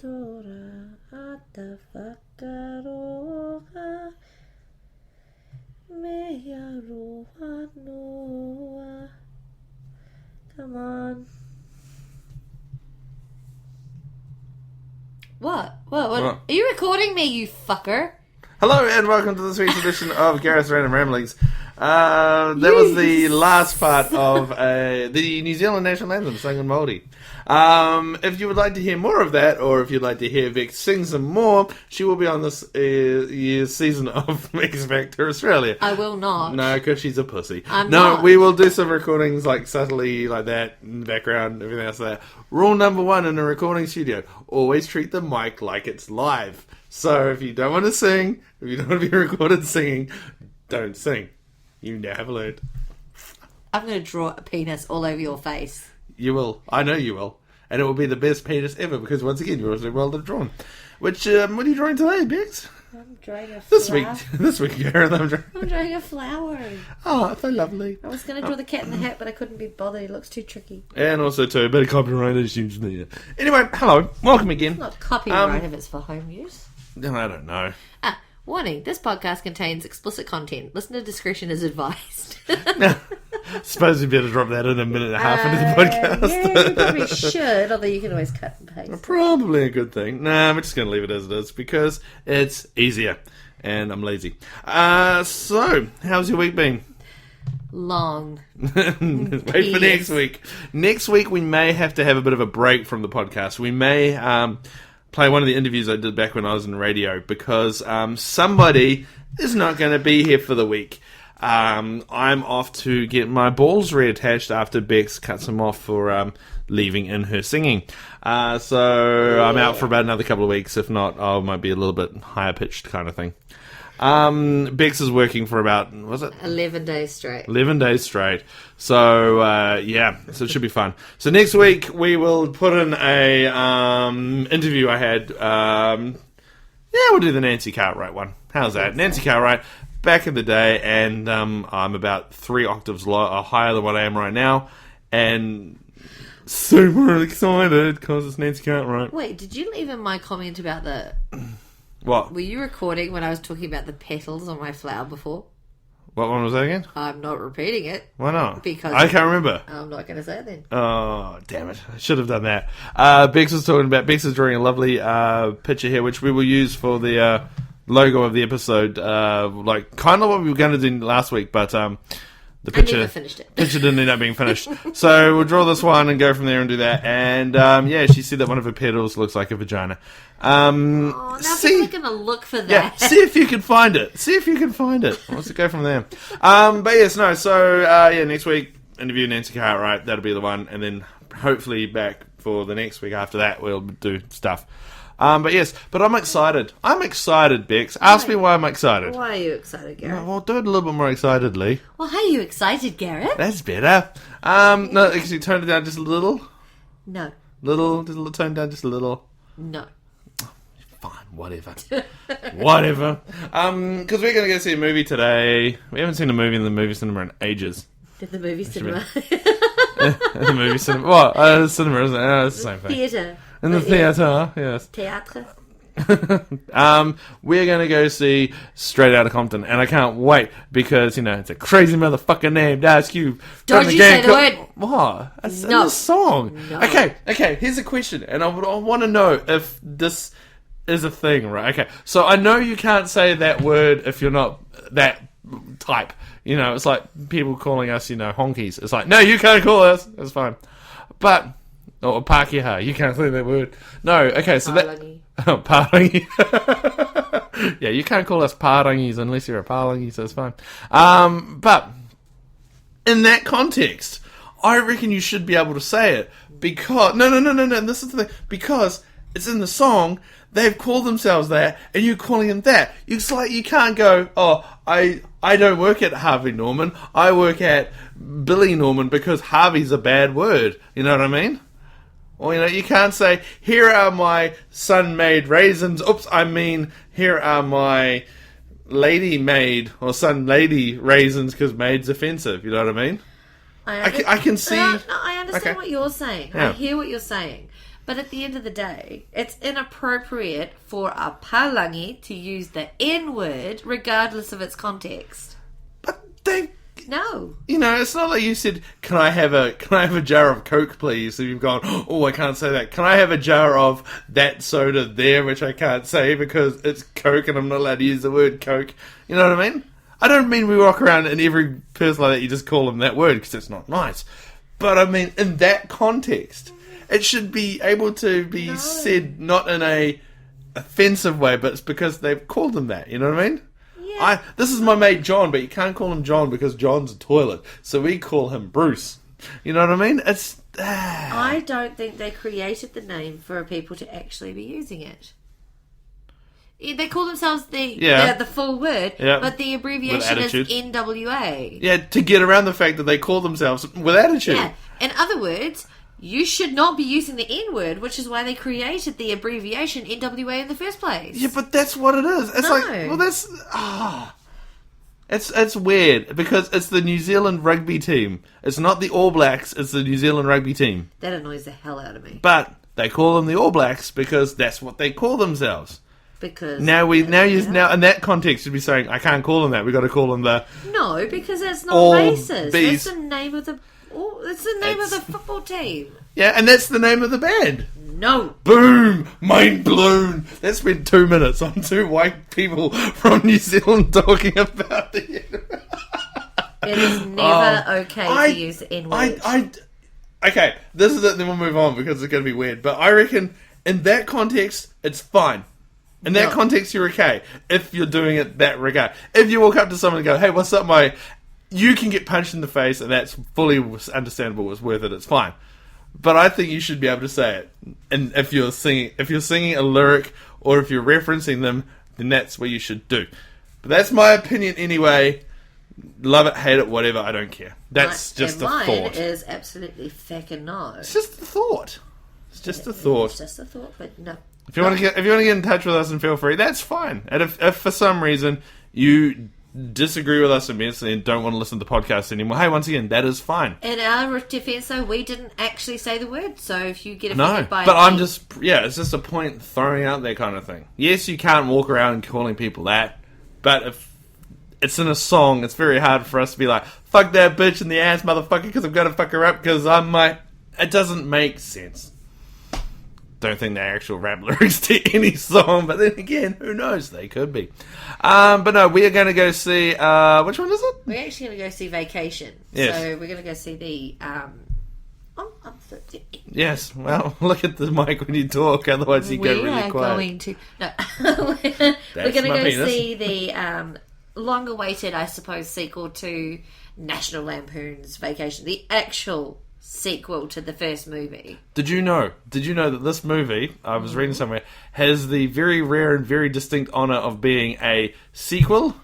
Tora atafakaroha meyaroa noa. Come on. What? Are you recording me, you fucker? Hello and welcome to this week's edition of Gareth's Random Ramblings. That was the last part of the New Zealand national anthem sung in Māori. If you would like to hear more of that, or if you'd like to hear Vic sing some more, she will be on this year's season of X Factor Australia. I will not. No, because she's a pussy. I'm not. We will do some recordings like subtly like that in the background, everything else like that. Rule number 1 in a recording studio: always treat the mic like it's live. So if you don't want to sing, if you don't want to be recorded singing, don't sing. You now have learned. I'm going to draw a penis all over your face. You will. I know you will. And it will be the best penis ever because, once again, you're also well drawn. Which, what are you drawing today, Bex? I'm drawing a flower. This week, Gareth, I'm drawing a flower. Oh, so lovely. I was going to draw the cat in the hat, but I couldn't be bothered. It looks too tricky. And also, too, a bit of copyright issues there. Anyway, hello. Welcome again. It's not copyright if it's for home use. I don't know. Warning, this podcast contains explicit content. Listener discretion is advised. Suppose we better drop that in a minute and a half into the podcast. Yeah, you probably should, although you can always cut and paste. Probably a good thing. Nah, I'm just going to leave it as it is because it's easier and I'm lazy. So, how's your week been? Long. Wait for next week. Next week we may have to have a bit of a break from the podcast. We may play one of the interviews I did back when I was in radio because somebody is not going to be here for the week. I'm off to get my balls reattached after Bex cuts them off for leaving in her singing. So I'm out for about another couple of weeks. If not, I might be a little bit higher pitched kind of thing. Bex is working for about, was it? 11 days straight. 11 days straight. So, so it should be fun. So next week we will put in a interview I had. We'll do the Nancy Cartwright one. How's that? Nancy Cartwright, back in the day, and I'm about 3 octaves higher than what I am right now, and super excited because it's Nancy Cartwright. Wait, did you leave in my comment about the... What? Were you recording when I was talking about the petals on my flower before? What one was that again? I'm not repeating it. Why not? Because I can't remember. I'm not going to say it then. Oh, damn it. I should have done that. Bex is drawing a lovely picture here, which we will use for the logo of the episode. Kind of what we were going to do last week, but the picture, I never finished it. Picture didn't end up being finished. So we'll draw this one and go from there and do that. And she said that one of her petals looks like a vagina. Now people are going to look for that. Yeah, see if you can find it. Let's go from there. Next week, interview Nancy Cartwright. That'll be the one. And then hopefully back for the next week after that, we'll do stuff. But I'm excited. Bex. Ask me why I'm excited. Why are you excited, Gareth? Well, do it a little bit more excitedly. Well, how are you excited, Gareth? That's better. No, actually, turn it down just a little. No. Tone down just a little. No. Fine, whatever. Whatever. Because we're going to go see a movie today. We haven't seen a movie in the movie cinema in ages. The movie cinema. The movie cinema. What? Cinema, isn't it? It's the same thing. Theatre. In the theatre, yes. Theatre. We're going to go see Straight Outta Compton, and I can't wait because, it's a crazy motherfucker named Ice Cube. Don't you say the word. What? That's no. in the song. No. Okay, here's a question, and I want to know if this is a thing, right? Okay, so I know you can't say that word if you're not that type. It's like people calling us, honkies. It's like, no, you can't call us. That's fine. But... Or Pākehā, you can't say that word. No, okay, so Pārangi. Pārangi. Yeah, you can't call us Pārangis unless you're a Pārangi, so it's fine. But in that context, I reckon you should be able to say it because... No, this is the thing. Because it's in the song, they've called themselves that, and you're calling them that. It's like you can't go, I don't work at Harvey Norman, I work at Billy Norman because Harvey's a bad word. You know what I mean? Or, you can't say, here are my sun-made raisins. Oops, I mean, here are my lady-made or sun-lady raisins because maid's offensive. You know what I mean? I can see... I understand what you're saying. Yeah. I hear what you're saying. But at the end of the day, it's inappropriate for a palangi to use the N-word regardless of its context. But they... No. You know, it's not like you said, can I have a jar of Coke, please? So you've gone, oh, I can't say that. Can I have a jar of that soda there, which I can't say because it's Coke and I'm not allowed to use the word Coke? You know what I mean? I don't mean we walk around and every person like that, you just call them that word because it's not nice. But I mean, in that context, it should be able to be said not in a offensive way, but it's because they've called them that. You know what I mean? This is my mate John, but you can't call him John because John's a toilet. So we call him Bruce. You know what I mean? It's... I don't think they created the name for people to actually be using it. They call themselves the full word, but the abbreviation is NWA. Yeah, to get around the fact that they call themselves with attitude. Yeah. In other words, you should not be using the N-word, which is why they created the abbreviation NWA in the first place. Yeah, but that's what it is. It's like, well, that's... It's weird, because it's the New Zealand rugby team. It's not the All Blacks, it's the New Zealand rugby team. That annoys the hell out of me. But they call them the All Blacks because that's what they call themselves. Because... Now in that context, you'd be saying, I can't call them that, we've got to call them the... No, because that's not All racist. Bees. That's the name of the... it's the name of the football team. Yeah, and that's the name of the band. No. Boom! Mind blown! That's been 2 minutes on two white people from New Zealand talking about the... It is never okay to use the N-word. Okay, this is it, then we'll move on because it's going to be weird. But I reckon in that context, it's fine. In that context, you're okay. If you're doing it that regard. If you walk up to someone and go, hey, what's up, mate? You can get punched in the face, and that's fully understandable. It's worth it. It's fine. But I think you should be able to say it. And if you're singing a lyric, or if you're referencing them, then that's what you should do. But that's my opinion anyway. Love it, hate it, whatever. I don't care. That's just a thought. Mine is absolutely fucking no. It's just a thought. It's just a thought. It's just a thought, but no. If you want to get in touch with us and feel free, that's fine. And if for some reason you disagree with us immensely and don't want to listen to the podcast anymore, hey, once again, that is fine. In our defense, though, we didn't actually say the word, so if you get offended by it... No, but it's just a point throwing out that kind of thing. Yes, you can't walk around calling people that, but if it's in a song, it's very hard for us to be like, fuck that bitch in the ass, motherfucker, because I'm going to fuck her up because I might... It doesn't make sense. Don't think they're actual rap lyrics to any song, but then again, who knows? They could be. But no, we are going to go see... which one is it? We're actually going to go see Vacation. Yes. So we're going to go see the... Yes, well, look at the mic when you talk, otherwise you go really quiet. We're going to go see the long-awaited, I suppose, sequel to National Lampoon's Vacation. The actual sequel to the first movie. Did you know that this movie, I was reading somewhere, has the very rare and very distinct honour of being a sequel,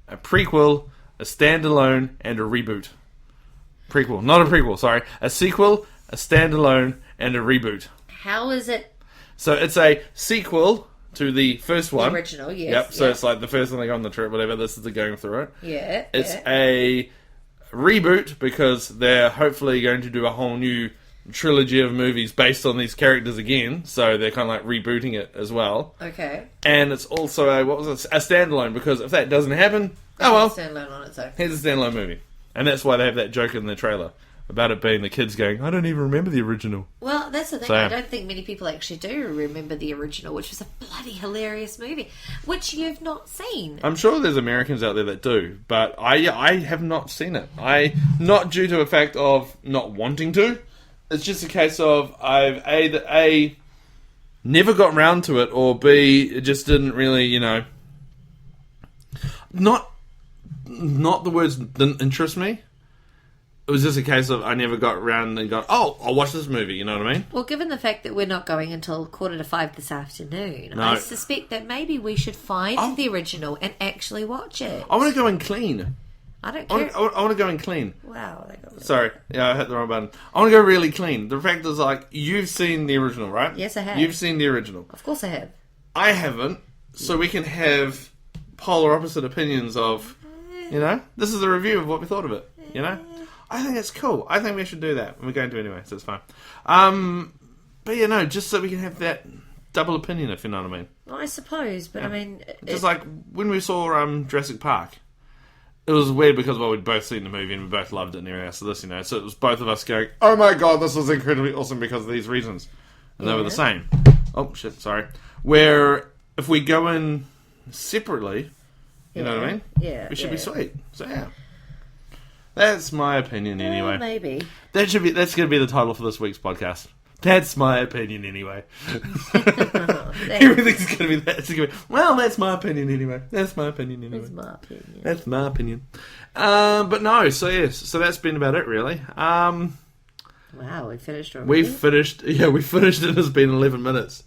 a prequel, a standalone, and a reboot. Prequel, not a prequel, sorry. A sequel, a standalone, and a reboot. How is it? So it's a sequel to the first one. The original, yes. Yep, so it's like the first one they go on the trip, whatever, this is the going through it. Yeah. It's a reboot because they're hopefully going to do a whole new trilogy of movies based on these characters again, so they're kind of like rebooting it as well. Okay. And it's also a standalone, because if that doesn't happen, oh well, standalone on its own. Here's a standalone movie. And that's why they have that joke in the trailer about it being the kids going, I don't even remember the original. Well, that's the thing. I don't think many people actually do remember the original, which was a bloody hilarious movie, which you've not seen. I'm sure there's Americans out there that do, but I have not seen it. Not due to a fact of not wanting to. It's just a case of I've A, never got round to it, or B, it just didn't really, not the words didn't interest me. It was just a case of I never got around and got, I'll watch this movie, you know what I mean? Well, given the fact that we're not going until 4:45 this afternoon, I suspect that maybe we should find the original and actually watch it. I want to go in clean. I don't care. I want to go in clean. Wow. That got really Sorry. Yeah, I hit the wrong button. I want to go really clean. The fact is, you've seen the original, right? Yes, I have. You've seen the original. Of course I have. I haven't, so we can have polar opposite opinions of, this is a review of what we thought of it, I think it's cool. I think we should do that. We're going to anyway, so it's fine. But just so we can have that double opinion, if you know what I mean. Well, I suppose, but I mean... Just like when we saw Jurassic Park, it was weird because, we'd both seen the movie and we both loved it and everything else. So it was both of us going, oh my god, this was incredibly awesome because of these reasons. And they were the same. Oh, shit, sorry. Where if we go in separately, you know what I mean? Yeah. We should be sweet. So, yeah. That's my opinion anyway. Maybe. That's going to be the title for this week's podcast. That's my opinion anyway. Everything's going to be that. It's going to be, well, that's my opinion anyway. That's my opinion anyway. That's my opinion. That's my opinion. But no, so yes. So that's been about it, really. Wow, we finished already? We finished. Yeah, we finished and it's been 11 minutes.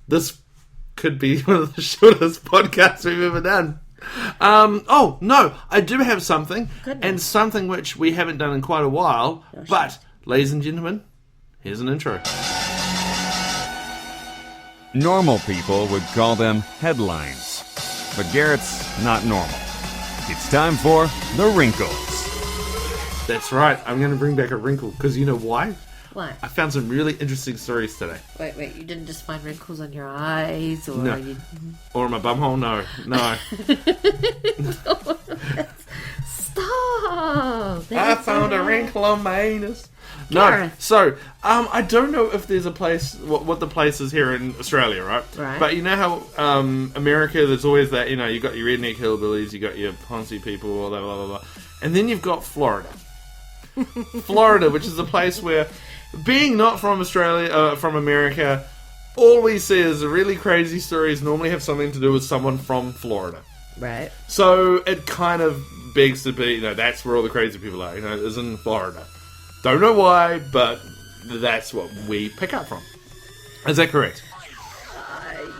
This could be one of the shortest podcasts we've ever done. Oh, no, I do have something. Goodness. And something which we haven't done in quite a while. But, ladies and gentlemen, here's an intro. Normal people would call them headlines. But Garrett's not normal. It's time for The Wrinkles. That's right. I'm going to bring back a wrinkle. Because you know why? Why? I found some really interesting stories today. Wait. You didn't just find wrinkles on your eyes? Or No. Or my bumhole? No. Stop! I found a wrinkle on my anus. No, Gareth. so, I don't know if there's a place, what the place is here in Australia, right? Right. But you know how, America, there's always that, you got your redneck hillbillies, you got your Ponzi people, blah, blah, blah, blah. And then you've got Florida. Florida, which is a place where, being not from Australia, from America, all we see is really crazy stories normally have something to do with someone from Florida. Right. So, it kind of begs to be, that's where all the crazy people are, is in Florida. Don't know why, but that's what we pick up from. Is that correct?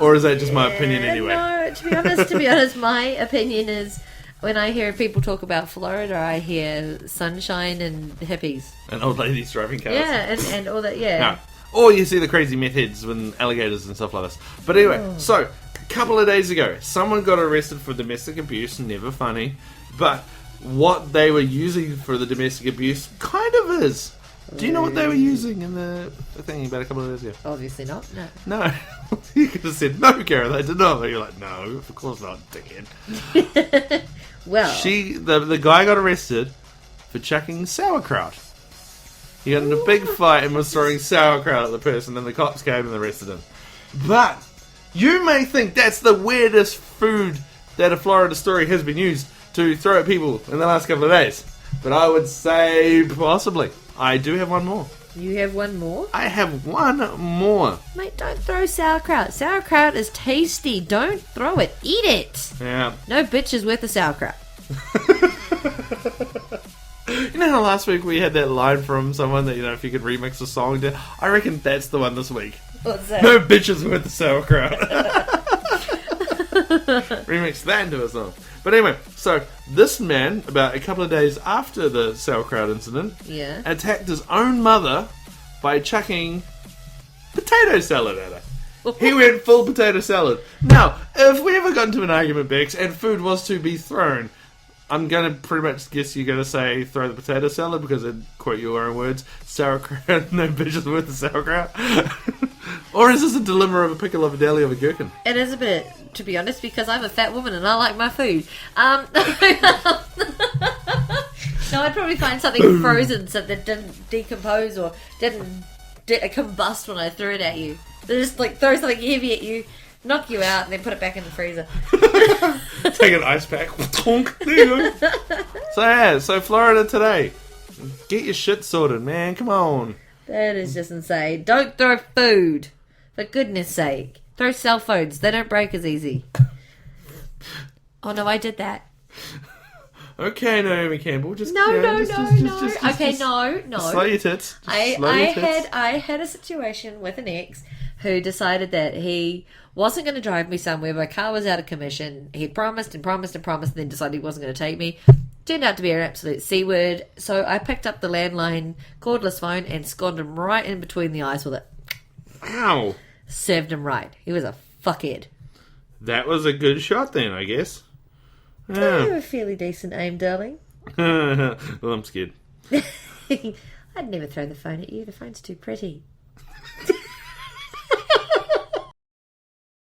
Or is that just my opinion anyway? No, to be honest, my opinion is when I hear people talk about Florida, I hear sunshine and hippies. And old ladies driving cars. Yeah, and all that, yeah. No. Or you see the crazy meth heads and alligators and stuff like this. But anyway, So, a couple of days ago, someone got arrested for domestic abuse. Never funny. But what they were using for the domestic abuse kind of is. Do you know what they were using in the thing about a couple of days ago? Obviously not, no. No. You could have said, no, Gareth, I did not. You're like, no, of course not, dickhead. Well. The guy got arrested for chucking sauerkraut. He got in a big fight and was throwing sauerkraut at the person, and the cops came and arrested him. But you may think that's the weirdest food that a Florida story has been used to throw at people in the last couple of days. But I would say possibly. I do have one more. You have one more? I have one more. Mate, don't throw sauerkraut. Sauerkraut is tasty. Don't throw it. Eat it. Yeah. No bitch is worth a sauerkraut. You know how last week we had that line from someone that, if you could remix a song to... I reckon that's the one this week. What's that? No bitches worth the sauerkraut. Remix that into a song. But anyway, so this man, about a couple of days after the sauerkraut incident, attacked his own mother by chucking potato salad at her. He went full potato salad. Now, if we ever got into an argument, Bex, and food was to be thrown, I'm going to pretty much guess you're going to say throw the potato salad because I'd quote your own words. Sauerkraut, no bitches worth the sauerkraut. Or is this a dilemma of a pickle, of a deli, of a gherkin? It is a bit, to be honest, because I'm a fat woman and I like my food. No, I'd probably find something frozen so that didn't decompose or didn't combust when I threw it at you. They just throw something heavy at you, knock you out, and then put it back in the freezer. Take an ice pack. There you go. So Florida today. Get your shit sorted, man. Come on. That is just insane. Don't throw food. For goodness sake. Throw cell phones. They don't break as easy. Oh no, I did that. Okay, Naomi Campbell. Just No. Okay, no. Slow your tits. I had a situation with an ex who decided that he wasn't going to drive me somewhere. My car was out of commission. He promised and then decided he wasn't going to take me. Turned out to be an absolute C-word. So I picked up the landline cordless phone and scored him right in between the eyes with it. Ow. Served him right. He was a fuckhead. That was a good shot then, I guess. You have a fairly decent aim, darling. Well, I'm scared. I'd never throw the phone at you. The phone's too pretty.